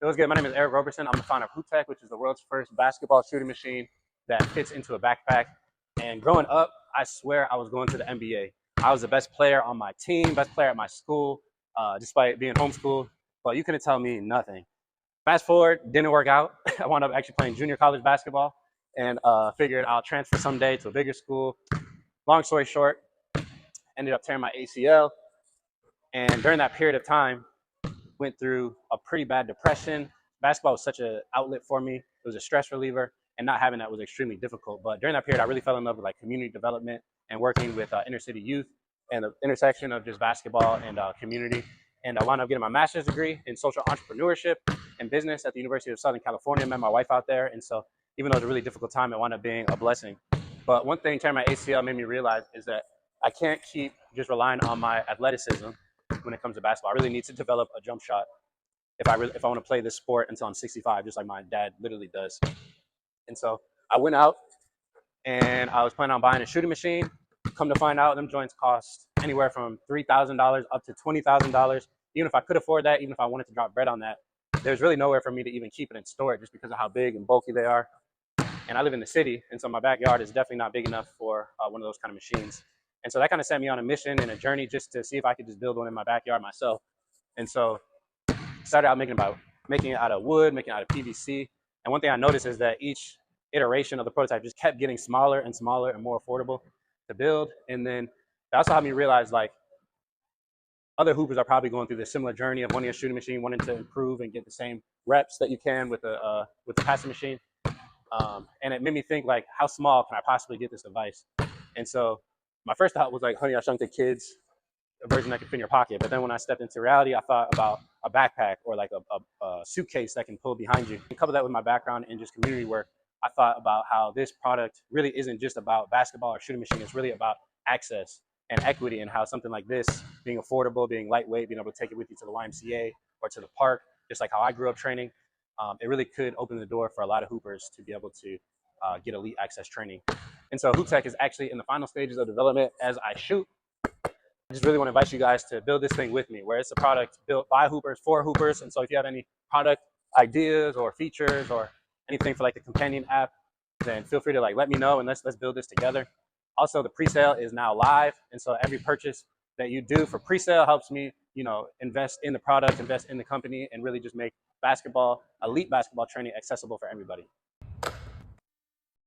It was good. My name is Eric Roberson. I'm the founder of HOOPTEQ, which is the world's first basketball shooting machine that fits into a backpack. And growing up, I swear I was going to the NBA. I was the best player on my team, best player at my school, despite being homeschooled. But you couldn't tell me nothing. Fast forward, didn't work out. I wound up actually playing junior college basketball and figured I'll transfer someday to a bigger school. Long story short, ended up tearing my ACL. And during that period of time, went through a pretty bad depression. Basketball was such an outlet for me. It was a stress reliever, and not having that was extremely difficult. But during that period, I really fell in love with like community development and working with inner city youth and the intersection of just basketball and community. And I wound up getting my master's degree in social entrepreneurship and business at the University of Southern California. Met my wife out there, and so even though it was a really difficult time, it wound up being a blessing. But one thing tearing my ACL made me realize is that I can't keep just relying on my athleticism when it comes to basketball. I really need to develop a jump shot if I want to play this sport until I'm 65, just like my dad literally does. And so I went out and I was planning on buying a shooting machine. Come to find out, them joints cost anywhere from $3,000 up to $20,000. Even if I could afford that, even if I wanted to drop bread on that, there's really nowhere for me to even keep it and store it just because of how big and bulky they are. And I live in the city, and so my backyard is definitely not big enough for one of those kind of machines. And so that kind of set me on a mission and a journey just to see if I could just build one in my backyard myself. And so started out making it out of wood, making it out of PVC. And one thing I noticed is that each iteration of the prototype just kept getting smaller and smaller and more affordable to build. And then that also helped me realize like other hoopers are probably going through this similar journey of wanting a shooting machine, wanting to improve and get the same reps that you can with the passing machine. And it made me think like, how small can I possibly get this device? And so my first thought was like, Honey, I Shrunk the Kids, a version that could fit in your pocket. But then when I stepped into reality, I thought about a backpack or like a suitcase that can pull behind you. And couple that with my background in just community work, I thought about how this product really isn't just about basketball or shooting machine. It's really about access and equity, and how something like this being affordable, being lightweight, being able to take it with you to the YMCA or to the park, just like how I grew up training, it really could open the door for a lot of hoopers to be able to get elite access training. And so HOOPTEQ is actually in the final stages of development as I shoot. I just really want to invite you guys to build this thing with me, where it's a product built by hoopers for hoopers. And so if you have any product ideas or features or anything for like the companion app, then feel free to like let me know and let's build this together. Also, the pre-sale is now live, and so every purchase that you do for pre-sale helps me, invest in the product, invest in the company, and really just make basketball, elite basketball training accessible for everybody.